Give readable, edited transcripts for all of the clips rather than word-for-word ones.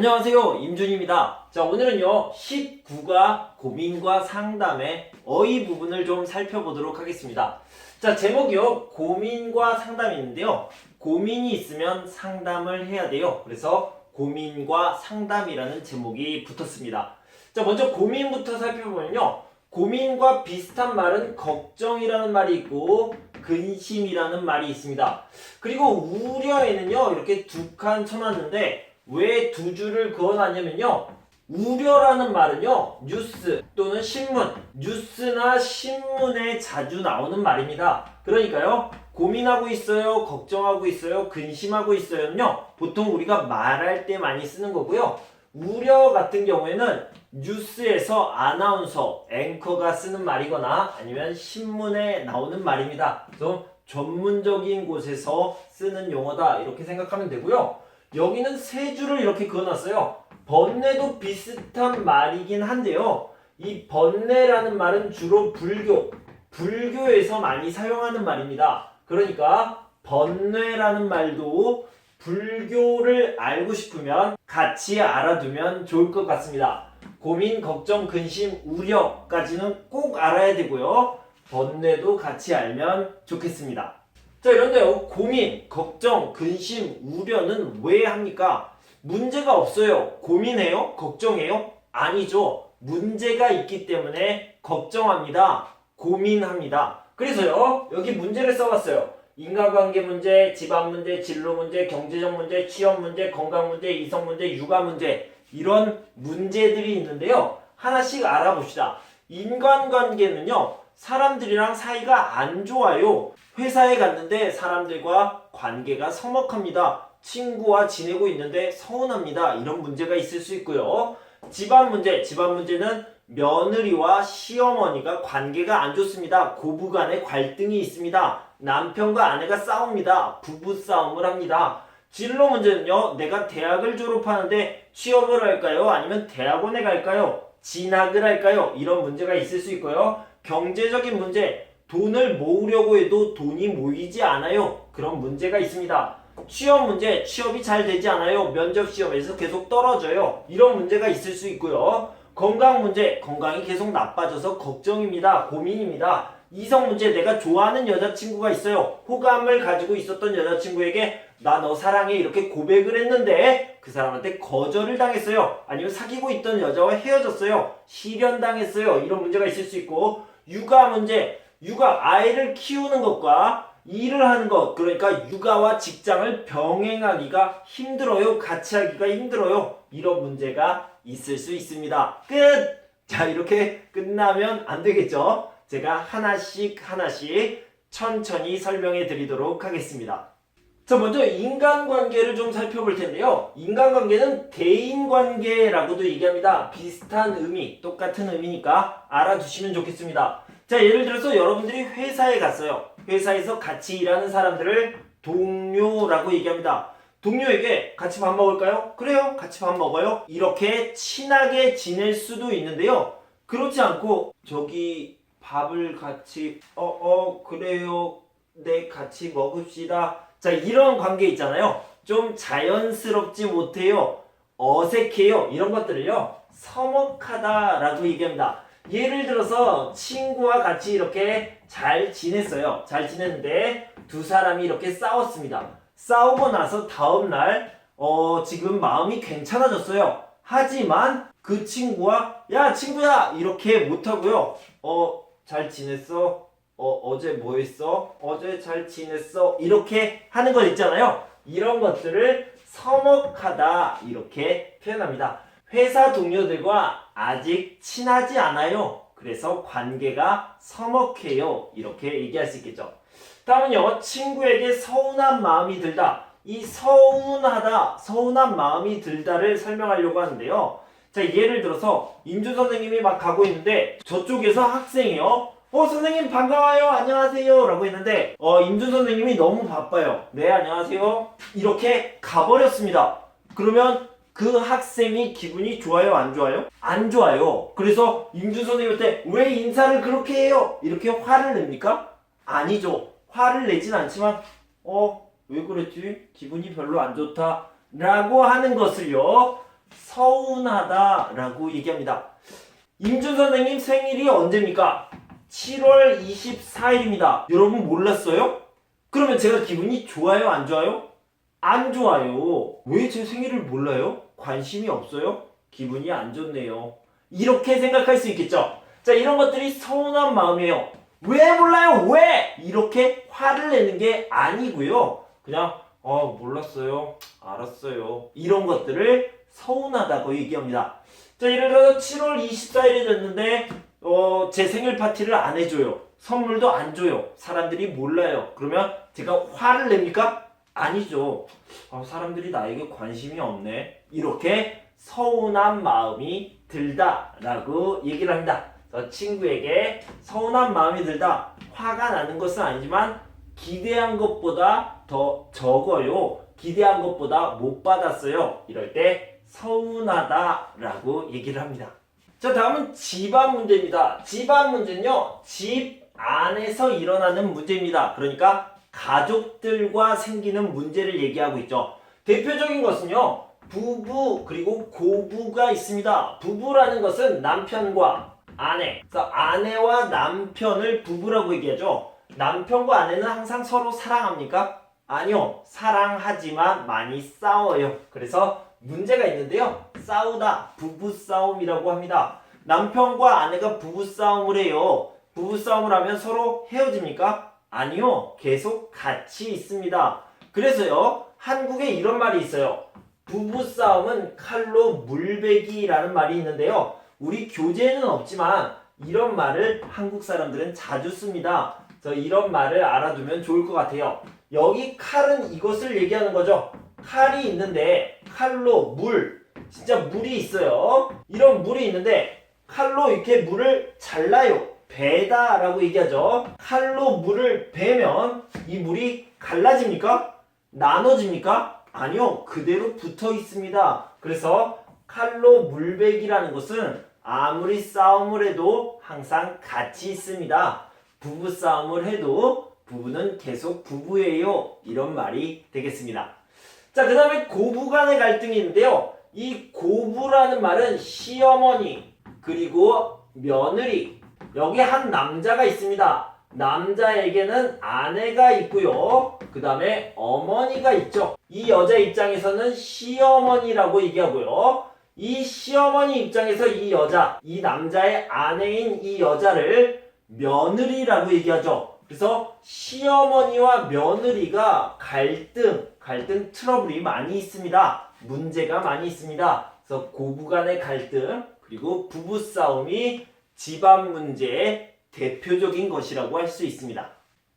안녕하세요, 임준입니다. 자, 오늘은요 19과 고민과 상담의 어휘 부분을 좀 살펴보도록 하겠습니다. 자, 제목이요 고민과 상담이 있는데요, 고민이 있으면 상담을 해야 돼요. 그래서 고민과 상담이라는 제목이 붙었습니다. 자, 먼저 고민부터 살펴보면요, 고민과 비슷한 말은 걱정이라는 말이 있고 근심이라는 말이 있습니다. 그리고 우려에는요 이렇게 두 칸 쳐놨는데 왜 두 줄을 그어놨냐면요, 우려라는 말은요 뉴스 또는 신문, 뉴스나 신문에 자주 나오는 말입니다. 그러니까요 고민하고 있어요, 걱정하고 있어요, 근심하고 있어요는요 보통 우리가 말할 때 많이 쓰는 거고요, 우려 같은 경우에는 뉴스에서 아나운서, 앵커가 쓰는 말이거나 아니면 신문에 나오는 말입니다. 그래서 전문적인 곳에서 쓰는 용어다 이렇게 생각하면 되고요. 여기는 세 줄을 이렇게 그어놨어요. 번뇌도 비슷한 말이긴 한데요, 이 번뇌라는 말은 주로 불교에서 많이 사용하는 말입니다. 그러니까 번뇌라는 말도 불교를 알고 싶으면 같이 알아두면 좋을 것 같습니다. 고민, 걱정, 근심, 우려까지는 꼭 알아야 되고요, 번뇌도 같이 알면 좋겠습니다. 자, 이런데요 고민, 걱정, 근심, 우려는 왜 합니까? 문제가 없어요. 고민해요? 걱정해요? 아니죠. 문제가 있기 때문에 걱정합니다. 고민합니다. 그래서요 여기 문제를 써봤어요. 인간관계 문제, 집안 문제, 진로 문제, 경제적 문제, 취업 문제, 건강 문제, 이성 문제, 육아 문제, 이런 문제들이 있는데요, 하나씩 알아봅시다. 인간관계는요 사람들이랑 사이가 안 좋아요. 회사에 갔는데 사람들과 관계가 서먹합니다. 친구와 지내고 있는데 서운합니다. 이런 문제가 있을 수 있고요. 집안 문제는 며느리와 시어머니가 관계가 안 좋습니다. 고부간에 갈등이 있습니다. 남편과 아내가 싸웁니다. 부부싸움을 합니다. 진로 문제는요, 내가 대학을 졸업하는데 취업을 할까요? 아니면 대학원에 갈까요? 진학을 할까요? 이런 문제가 있을 수 있고요. 경제적인 문제, 돈을 모으려고 해도 돈이 모이지 않아요. 그런 문제가 있습니다. 취업 문제, 취업이 잘 되지 않아요. 면접 시험에서 계속 떨어져요. 이런 문제가 있을 수 있고요. 건강 문제, 건강이 계속 나빠져서 걱정입니다. 고민입니다. 이성 문제, 내가 좋아하는 여자친구가 있어요. 호감을 가지고 있었던 여자친구에게 나 너 사랑해 이렇게 고백을 했는데 그 사람한테 거절을 당했어요. 아니면 사귀고 있던 여자와 헤어졌어요. 실연당했어요. 이런 문제가 있을 수 있고, 육아 문제, 아이를 키우는 것과 일을 하는 것, 그러니까 육아와 직장을 병행하기가 힘들어요. 같이 하기가 힘들어요. 이런 문제가 있을 수 있습니다. 끝! 자, 이렇게 끝나면 안 되겠죠? 제가 하나씩 천천히 설명해 드리도록 하겠습니다. 자, 먼저 인간관계를 좀 살펴볼 텐데요, 인간관계는 대인관계라고도 얘기합니다. 비슷한 의미, 똑같은 의미니까 알아두시면 좋겠습니다. 자, 예를 들어서 여러분들이 회사에 갔어요. 회사에서 같이 일하는 사람들을 동료라고 얘기합니다. 동료에게 같이 밥 먹을까요? 그래요, 같이 밥 먹어요. 이렇게 친하게 지낼 수도 있는데요, 그렇지 않고 저기 밥을 같이 그래요, 네, 같이 먹읍시다. 자, 이런 관계 있잖아요. 좀 자연스럽지 못해요. 어색해요. 이런 것들을요 서먹하다라고 얘기합니다. 예를 들어서 친구와 같이 이렇게 잘 지냈어요. 잘 지냈는데 두 사람이 이렇게 싸웠습니다. 싸우고 나서 다음날 지금 마음이 괜찮아졌어요. 하지만 그 친구와 야 친구야 이렇게 못하고요, 잘 지냈어? 어제 뭐 했어? 어제 잘 지냈어? 이렇게 하는 것 있잖아요. 이런 것들을 서먹하다 이렇게 표현합니다. 회사 동료들과 아직 친하지 않아요. 그래서 관계가 서먹해요. 이렇게 얘기할 수 있겠죠. 다음은요, 친구에게 서운한 마음이 들다. 이 서운한 마음이 들다를 설명하려고 하는데요. 자, 예를 들어서 임준 선생님이 막 가고 있는데 저쪽에서 학생이요, 선생님 반가워요, 안녕하세요 라고 했는데 임준 선생님이 너무 바빠요. 네, 안녕하세요 이렇게 가버렸습니다. 그러면 그 학생이 기분이 좋아요, 안 좋아요? 안 좋아요. 그래서 임준 선생님한테 왜 인사를 그렇게 해요? 이렇게 화를 냅니까? 아니죠. 화를 내진 않지만 왜 그랬지? 기분이 별로 안 좋다 라고 하는 것을요 서운하다라고 얘기합니다. 임준 선생님 생일이 언제입니까? 7월 24일입니다. 여러분 몰랐어요? 그러면 제가 기분이 좋아요, 안 좋아요? 안 좋아요. 왜 제 생일을 몰라요? 관심이 없어요? 기분이 안 좋네요. 이렇게 생각할 수 있겠죠? 자, 이런 것들이 서운한 마음이에요. 왜 몰라요? 왜? 이렇게 화를 내는 게 아니고요. 그냥 몰랐어요. 알았어요. 이런 것들을 서운하다고 얘기합니다. 자, 예를 들어서 7월 24일이 됐는데 제 생일 파티를 안 해줘요. 선물도 안 줘요. 사람들이 몰라요. 그러면 제가 화를 냅니까? 아니죠. 사람들이 나에게 관심이 없네. 이렇게 서운한 마음이 들다라고 얘기를 합니다. 친구에게 서운한 마음이 들다, 화가 나는 것은 아니지만 기대한 것보다 더 적어요. 기대한 것보다 못 받았어요. 이럴 때 서운하다라고 얘기를 합니다. 자, 다음은 집안 문제입니다. 집안 문제는요, 집 안에서 일어나는 문제입니다. 그러니까 가족들과 생기는 문제를 얘기하고 있죠. 대표적인 것은요, 부부 그리고 고부가 있습니다. 부부라는 것은 남편과 아내, 그래서 아내와 남편을 부부라고 얘기하죠. 남편과 아내는 항상 서로 사랑합니까? 아니요. 사랑하지만 많이 싸워요. 그래서 문제가 있는데요. 싸우다, 부부싸움이라고 합니다. 남편과 아내가 부부싸움을 해요. 부부싸움을 하면 서로 헤어집니까? 아니요. 계속 같이 있습니다. 그래서요, 한국에 이런 말이 있어요. 부부싸움은 칼로 물베기라는 말이 있는데요. 우리 교재에는 없지만 이런 말을 한국 사람들은 자주 씁니다. 그래서 이런 말을 알아두면 좋을 것 같아요. 여기 칼은 이것을 얘기하는 거죠. 칼이 있는데 칼로 물, 진짜 물이 있어요. 이런 물이 있는데 칼로 이렇게 물을 잘라요. 베다라고 얘기하죠. 칼로 물을 베면 이 물이 갈라집니까? 나눠집니까? 아니요. 그대로 붙어 있습니다. 그래서 칼로 물베기라는 것은 아무리 싸움을 해도 항상 같이 있습니다. 부부싸움을 해도 부부는 계속 부부예요. 이런 말이 되겠습니다. 자, 그 다음에 고부 간의 갈등이 있는데요. 이 고부라는 말은 시어머니 그리고 며느리, 여기 한 남자가 있습니다. 남자에게는 아내가 있고요. 그 다음에 어머니가 있죠. 이 여자 입장에서는 시어머니라고 얘기하고요. 이 시어머니 입장에서 이 여자, 이 남자의 아내인 이 여자를 며느리라고 얘기하죠. 그래서 시어머니와 며느리가 갈등 트러블이 많이 있습니다. 문제가 많이 있습니다. 그래서 고부 간의 갈등 그리고 부부싸움이 집안 문제의 대표적인 것이라고 할 수 있습니다.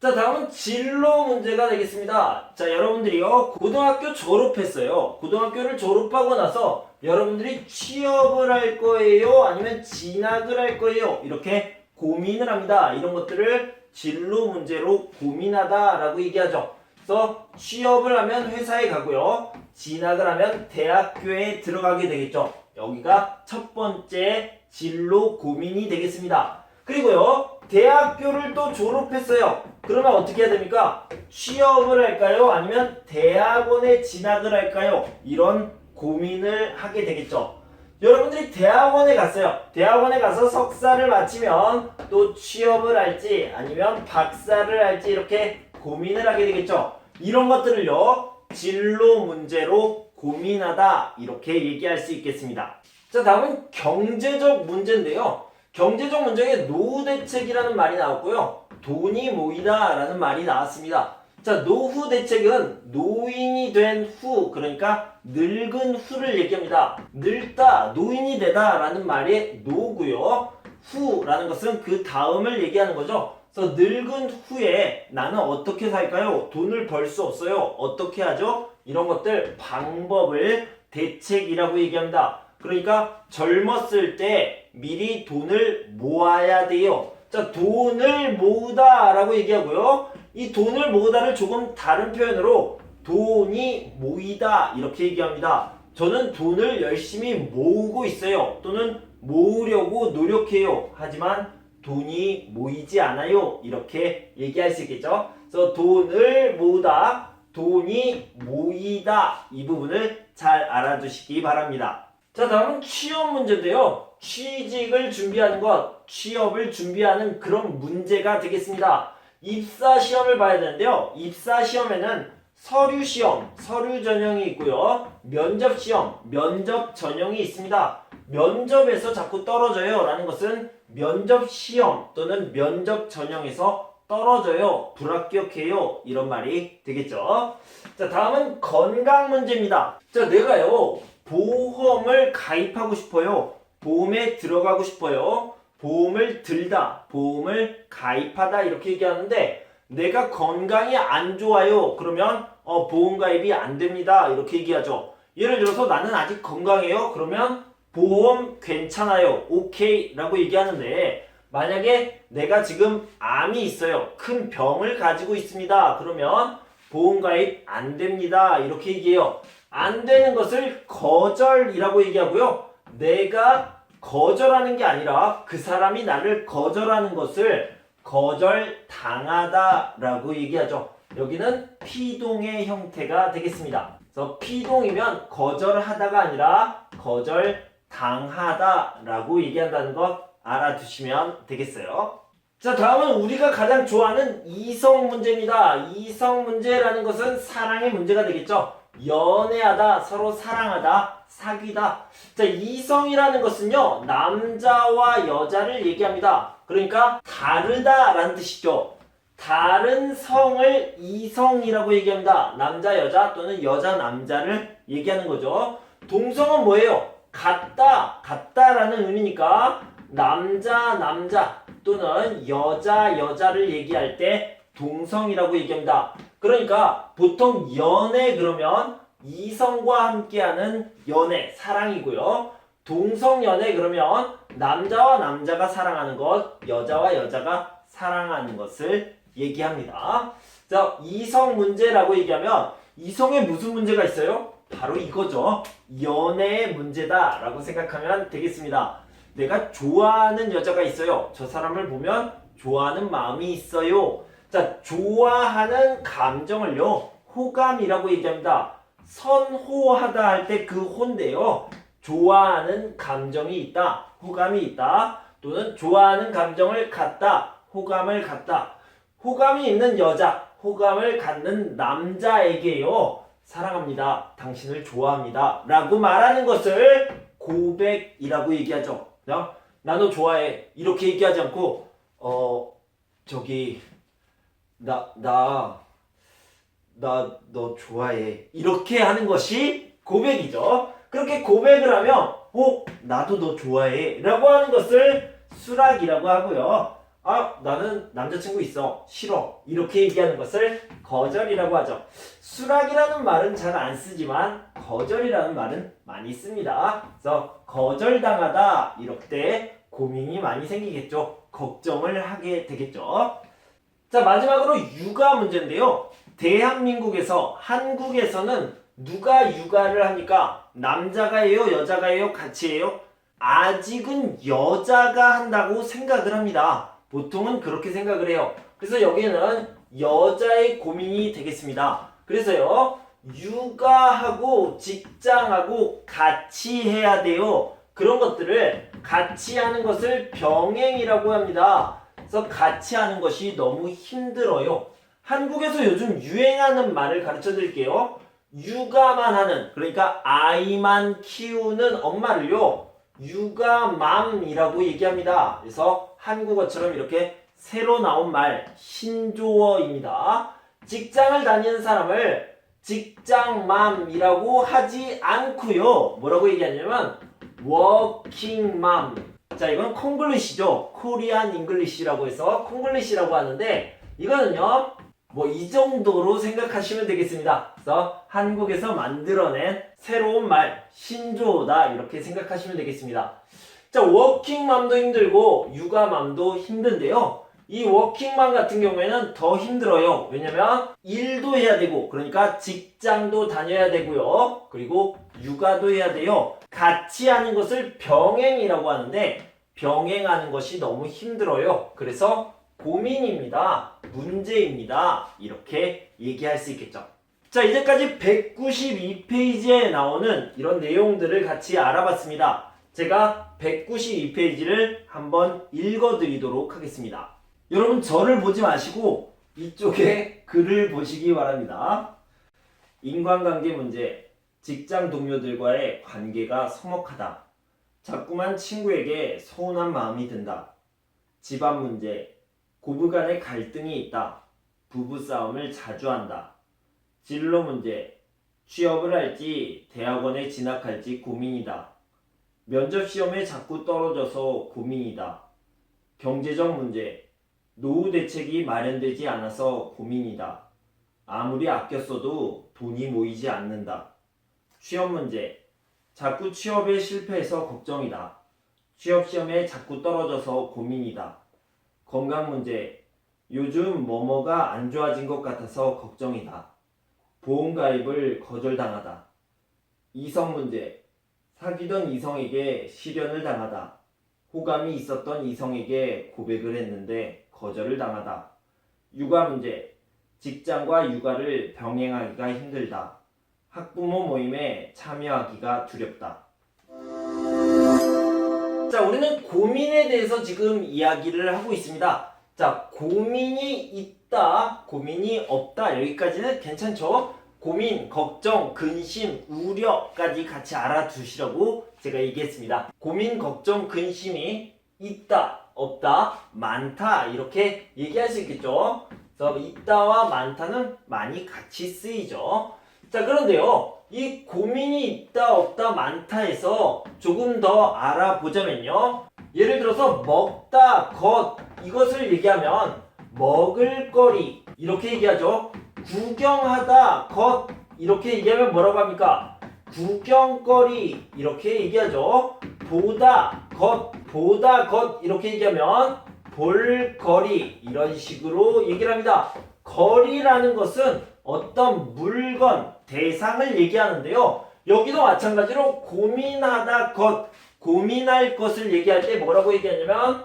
자, 다음은 진로 문제가 되겠습니다. 자, 여러분들이요, 고등학교 졸업했어요. 고등학교를 졸업하고 나서 여러분들이 취업을 할 거예요? 아니면 진학을 할 거예요? 이렇게 고민을 합니다. 이런 것들을 진로 문제로 고민하다라고 얘기하죠. 그래서 취업을 하면 회사에 가고요. 진학을 하면 대학교에 들어가게 되겠죠. 여기가 첫 번째 진로 고민이 되겠습니다. 그리고요, 대학교를 또 졸업했어요. 그러면 어떻게 해야 됩니까? 취업을 할까요? 아니면 대학원에 진학을 할까요? 이런 고민을 하게 되겠죠. 여러분들이 대학원에 갔어요. 대학원에 가서 석사를 마치면 또 취업을 할지 아니면 박사를 할지 이렇게 고민을 하게 되겠죠. 이런 것들을요, 진로 문제로 고민하다 이렇게 얘기할 수 있겠습니다. 자, 다음은 경제적 문제인데요. 경제적 문제에 노후 대책이라는 말이 나왔고요. 돈이 모이다 라는 말이 나왔습니다. 자, 노후 대책은 노인이 된 후, 그러니까 늙은 후를 얘기합니다. 늙다, 노인이 되다 라는 말이 노고요. 후라는 것은 그 다음을 얘기하는 거죠. 그래서 늙은 후에 나는 어떻게 살까요? 돈을 벌 수 없어요. 어떻게 하죠? 이런 것들 방법을 대책이라고 얘기합니다. 그러니까 젊었을 때 미리 돈을 모아야 돼요. 자, 돈을 모으다 라고 얘기하고요. 이 돈을 모으다를 조금 다른 표현으로 돈이 모이다 이렇게 얘기합니다. 저는 돈을 열심히 모으고 있어요. 또는 모으려고 노력해요. 하지만 돈이 모이지 않아요. 이렇게 얘기할 수 있겠죠. 그래서 돈을 모으다, 돈이 모이다 이 부분을 잘 알아두시기 바랍니다. 자, 다음은 취업 문제인데요. 취직을 준비하는 것, 취업을 준비하는 그런 문제가 되겠습니다. 입사 시험을 봐야 되는데요. 입사 시험에는 서류 시험, 서류 전형이 있고요. 면접 시험, 면접 전형이 있습니다. 면접에서 자꾸 떨어져요 라는 것은 면접 시험 또는 면접 전형에서 떨어져요, 불합격해요 이런 말이 되겠죠. 자, 다음은 건강 문제입니다. 자, 내가요 보험을 가입하고 싶어요. 보험에 들어가고 싶어요. 보험을 들다, 보험을 가입하다 이렇게 얘기하는데 내가 건강이 안 좋아요. 그러면 보험 가입이 안 됩니다. 이렇게 얘기하죠. 예를 들어서 나는 아직 건강해요. 그러면 보험 괜찮아요. 오케이 라고 얘기하는데 만약에 내가 지금 암이 있어요. 큰 병을 가지고 있습니다. 그러면 보험 가입 안 됩니다. 이렇게 얘기해요. 안 되는 것을 거절이라고 얘기하고요. 내가 거절하는 게 아니라 그 사람이 나를 거절하는 것을 거절당하다라고 얘기하죠. 여기는 피동의 형태가 되겠습니다. 그래서 피동이면 거절하다가 아니라 거절당하다라고 얘기한다는 것 알아두시면 되겠어요. 자, 다음은 우리가 가장 좋아하는 이성 문제입니다. 이성 문제라는 것은 사랑의 문제가 되겠죠. 연애하다, 서로 사랑하다, 사귀다. 자, 이성이라는 것은요, 남자와 여자를 얘기합니다. 그러니까 다르다라는 뜻이죠. 다른 성을 이성이라고 얘기합니다. 남자, 여자 또는 여자, 남자를 얘기하는 거죠. 동성은 뭐예요? 같다, 같다라는 의미니까 남자, 남자 또는 여자, 여자를 얘기할 때 동성이라고 얘기합니다. 그러니까 보통 연애 그러면 이성과 함께하는 연애, 사랑이고요. 동성연애 그러면 남자와 남자가 사랑하는 것, 여자와 여자가 사랑하는 것을 얘기합니다. 자, 이성 문제라고 얘기하면 이성에 무슨 문제가 있어요? 바로 이거죠. 연애의 문제다 라고 생각하면 되겠습니다. 내가 좋아하는 여자가 있어요. 저 사람을 보면 좋아하는 마음이 있어요. 자, 좋아하는 감정을요, 호감이라고 얘기합니다. 선호하다 할 때 그 호인데요. 좋아하는 감정이 있다, 호감이 있다, 또는 좋아하는 감정을 갖다, 호감을 갖다. 호감이 있는 여자, 호감을 갖는 남자에게요, 사랑합니다, 당신을 좋아합니다 라고 말하는 것을 고백이라고 얘기하죠. 나 너 좋아해 이렇게 얘기하지 않고 저기 나 너 좋아해 이렇게 하는 것이 고백이죠. 그렇게 고백을 하면 나도 너 좋아해 라고 하는 것을 수락이라고 하고요. 나는 남자친구 있어 싫어 이렇게 얘기하는 것을 거절이라고 하죠. 수락이라는 말은 잘 안 쓰지만 거절이라는 말은 많이 씁니다. 그래서 거절당하다 이럴 때 고민이 많이 생기겠죠. 걱정을 하게 되겠죠. 자, 마지막으로 육아 문제인데요. 대한민국에서, 한국에서는 누가 육아를 하니까 남자가 해요, 여자가 해요, 같이 해요? 아직은 여자가 한다고 생각을 합니다. 보통은 그렇게 생각을 해요. 그래서 여기는 여자의 고민이 되겠습니다. 그래서요, 육아하고 직장하고 같이 해야 돼요. 그런 것들을 같이 하는 것을 병행이라고 합니다. 그래서 같이 하는 것이 너무 힘들어요. 한국에서 요즘 유행하는 말을 가르쳐 드릴게요. 육아만 하는, 그러니까 아이만 키우는 엄마를요, 육아맘이라고 얘기합니다. 그래서 한국어처럼 이렇게 새로 나온 말, 신조어입니다. 직장을 다니는 사람을 직장맘이라고 하지 않고요. 뭐라고 얘기하냐면 워킹맘. 자, 이건 콩글리시죠. 코리안 잉글리시라고 해서 콩글리시라고 하는데 이거는요, 이 정도로 생각하시면 되겠습니다. 그래서 한국에서 만들어낸 새로운 말, 신조어다 이렇게 생각하시면 되겠습니다. 자, 워킹맘도 힘들고 육아맘도 힘든데요. 이 워킹맘 같은 경우에는 더 힘들어요. 왜냐면 일도 해야 되고, 그러니까 직장도 다녀야 되고요. 그리고 육아도 해야 돼요. 같이 하는 것을 병행이라고 하는데 병행하는 것이 너무 힘들어요. 그래서 고민입니다, 문제입니다 이렇게 얘기할 수 있겠죠. 자, 이제까지 192페이지에 나오는 이런 내용들을 같이 알아봤습니다. 제가 192페이지를 한번 읽어드리도록 하겠습니다. 여러분, 저를 보지 마시고 이쪽에 글을 보시기 바랍니다. 인간관계 문제, 직장 동료들과의 관계가 서먹하다. 자꾸만 친구에게 서운한 마음이 든다. 집안 문제, 고부간의 갈등이 있다. 부부싸움을 자주 한다. 진로 문제, 취업을 할지 대학원에 진학할지 고민이다. 면접 시험에 자꾸 떨어져서 고민이다. 경제적 문제, 노후 대책이 마련되지 않아서 고민이다. 아무리 아껴 써도 돈이 모이지 않는다. 취업 문제, 자꾸 취업에 실패해서 걱정이다. 취업 시험에 자꾸 떨어져서 고민이다. 건강 문제, 요즘 뭐뭐가 안 좋아진 것 같아서 걱정이다. 보험 가입을 거절당하다. 이성 문제, 사귀던 이성에게 실연을 당하다. 호감이 있었던 이성에게 고백을 했는데 거절을 당하다. 육아 문제, 직장과 육아를 병행하기가 힘들다. 학부모 모임에 참여하기가 두렵다. 자, 우리는 고민에 대해서 지금 이야기를 하고 있습니다. 자, 고민이 있다, 고민이 없다, 여기까지는 괜찮죠? 고민, 걱정, 근심, 우려까지 같이 알아두시라고 제가 얘기했습니다. 고민, 걱정, 근심이 있다, 없다, 많다 이렇게 얘기할 수 있겠죠? 그래서 있다와 많다는 많이 같이 쓰이죠. 자, 그런데요, 이 고민이 있다, 없다, 많다에서 조금 더 알아보자면요. 예를 들어서 먹다, 것 이것을 얘기하면 먹을거리 이렇게 얘기하죠. 구경하다, 것 이렇게 얘기하면 뭐라고 합니까? 구경거리 이렇게 얘기하죠. 보다, 것 이렇게 얘기하면 볼거리 이런 식으로 얘기를 합니다. 거리라는 것은 어떤 물건, 대상을 얘기하는데요. 여기도 마찬가지로 고민하다, 고민할 것을 얘기할 때 뭐라고 얘기하냐면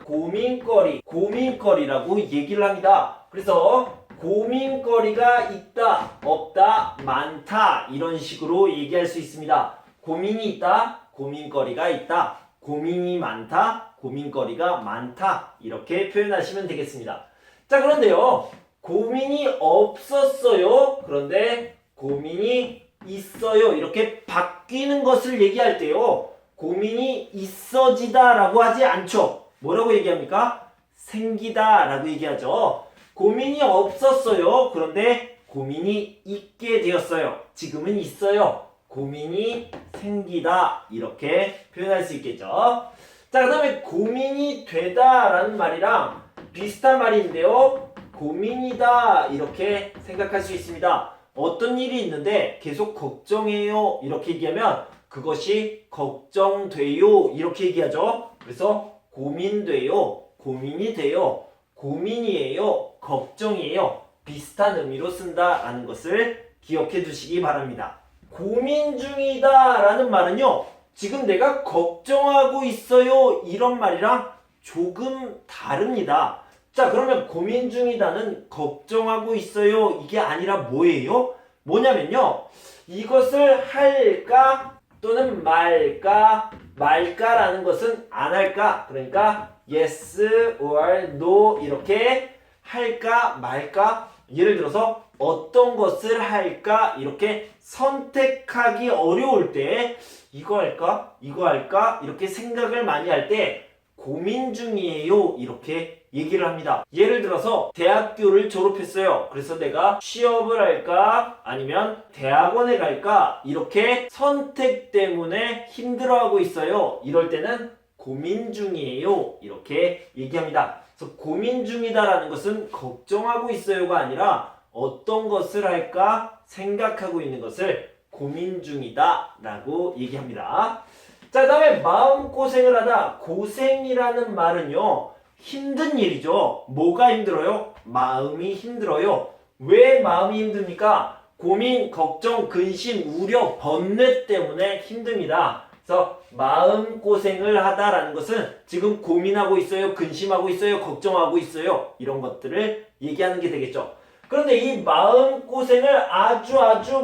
고민거리라고 얘기를 합니다. 그래서 고민거리가 있다, 없다, 많다 이런 식으로 얘기할 수 있습니다. 고민이 있다, 고민거리가 있다, 고민이 많다, 고민거리가 많다 이렇게 표현하시면 되겠습니다. 자, 그런데요, 고민이 없었어요. 그런데 고민이 있어요. 이렇게 바뀌는 것을 얘기할 때요, 고민이 있어지다 라고 하지 않죠. 뭐라고 얘기합니까? 생기다 라고 얘기하죠. 고민이 없었어요. 그런데 고민이 있게 되었어요. 지금은 있어요. 고민이 생기다 이렇게 표현할 수 있겠죠. 자, 그 다음에 고민이 되다 라는 말이랑 비슷한 말인데요, 고민이다 이렇게 생각할 수 있습니다. 어떤 일이 있는데 계속 걱정해요 이렇게 얘기하면 그것이 걱정돼요 이렇게 얘기하죠. 그래서 고민돼요, 고민이 돼요, 고민이에요, 걱정이에요 비슷한 의미로 쓴다라는 것을 기억해 두시기 바랍니다. 고민 중이다 라는 말은요, 지금 내가 걱정하고 있어요 이런 말이랑 조금 다릅니다. 자, 그러면 고민 중이다는 걱정하고 있어요 이게 아니라 뭐예요? 뭐냐면요, 이것을 할까 또는 말까라는 것은 안 할까, 그러니까 yes or no 이렇게 할까 말까. 예를 들어서 어떤 것을 할까 이렇게 선택하기 어려울 때 이거 할까 이거 할까 이렇게 생각을 많이 할 때 고민 중이에요 이렇게 얘기를 합니다. 예를 들어서 대학교를 졸업했어요. 그래서 내가 취업을 할까 아니면 대학원에 갈까 이렇게 선택 때문에 힘들어하고 있어요. 이럴 때는 고민 중이에요 이렇게 얘기합니다. 그래서 고민 중이다라는 것은 걱정하고 있어요가 아니라 어떤 것을 할까 생각하고 있는 것을 고민 중이다 라고 얘기합니다. 자, 그 다음에 마음고생을 하다. 고생이라는 말은요, 힘든 일이죠. 뭐가 힘들어요? 마음이 힘들어요. 왜 마음이 힘듭니까? 고민, 걱정, 근심, 우려, 번뇌 때문에 힘듭니다. 그래서 마음고생을 하다라는 것은 지금 고민하고 있어요, 근심하고 있어요, 걱정하고 있어요 이런 것들을 얘기하는 게 되겠죠. 그런데 이 마음고생을 아주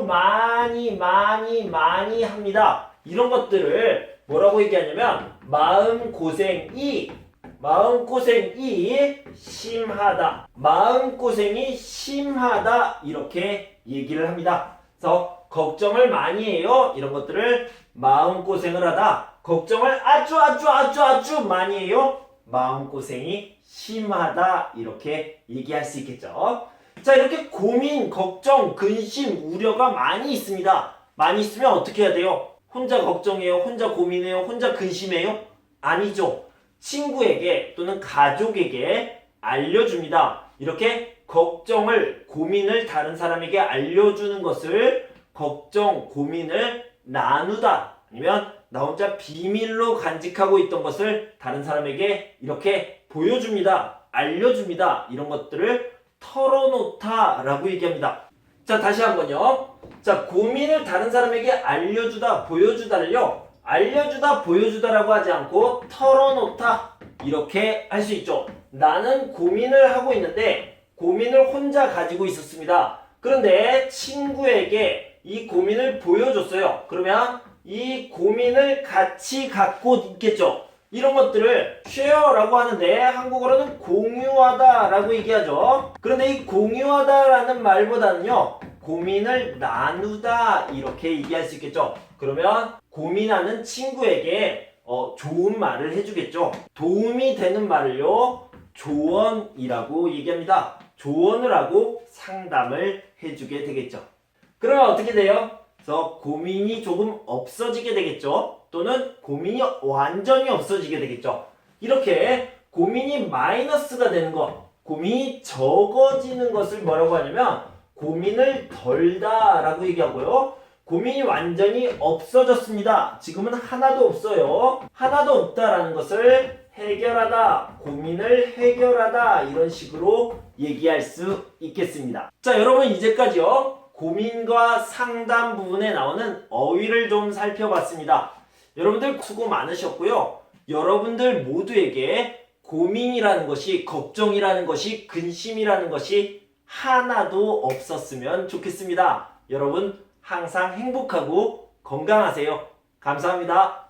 많이 합니다. 이런 것들을 뭐라고 얘기하냐면 마음고생이 심하다. 마음고생이 심하다. 이렇게 얘기를 합니다. 그래서 걱정을 많이 해요. 이런 것들을 마음고생을 하다. 걱정을 아주 많이 해요. 마음고생이 심하다. 이렇게 얘기할 수 있겠죠. 자, 이렇게 고민, 걱정, 근심, 우려가 많이 있습니다. 많이 있으면 어떻게 해야 돼요? 혼자 걱정해요? 혼자 고민해요? 혼자 근심해요? 아니죠. 친구에게 또는 가족에게 알려줍니다. 이렇게 걱정을, 고민을 다른 사람에게 알려주는 것을 걱정, 고민을 나누다. 아니면 나 혼자 비밀로 간직하고 있던 것을 다른 사람에게 이렇게 보여줍니다. 알려줍니다. 이런 것들을 털어놓다 라고 얘기합니다. 자, 다시 한번요. 자, 고민을 다른 사람에게 알려주다, 보여주다를요. 알려주다, 보여주다라고 하지 않고 털어놓다 이렇게 할 수 있죠. 나는 고민을 하고 있는데 고민을 혼자 가지고 있었습니다. 그런데 친구에게 이 고민을 보여줬어요. 그러면 이 고민을 같이 갖고 있겠죠. 이런 것들을 share라고 하는데 한국어로는 공유하다라고 얘기하죠. 그런데 이 공유하다라는 말보다는요. 고민을 나누다 이렇게 얘기할 수 있겠죠. 그러면 고민하는 친구에게 좋은 말을 해주겠죠. 도움이 되는 말을요. 조언이라고 얘기합니다. 조언을 하고 상담을 해주게 되겠죠. 그러면 어떻게 돼요? 그래서 고민이 조금 없어지게 되겠죠. 또는 고민이 완전히 없어지게 되겠죠. 이렇게 고민이 마이너스가 되는 것, 고민이 적어지는 것을 뭐라고 하냐면 고민을 덜다 라고 얘기하고요. 고민이 완전히 없어졌습니다. 지금은 하나도 없어요. 하나도 없다라는 것을 해결하다, 고민을 해결하다 이런 식으로 얘기할 수 있겠습니다. 자, 여러분 이제까지요. 고민과 상담 부분에 나오는 어휘를 좀 살펴봤습니다. 여러분들 수고 많으셨고요. 여러분들 모두에게 고민이라는 것이, 걱정이라는 것이, 근심이라는 것이 하나도 없었으면 좋겠습니다. 여러분 항상 행복하고 건강하세요. 감사합니다.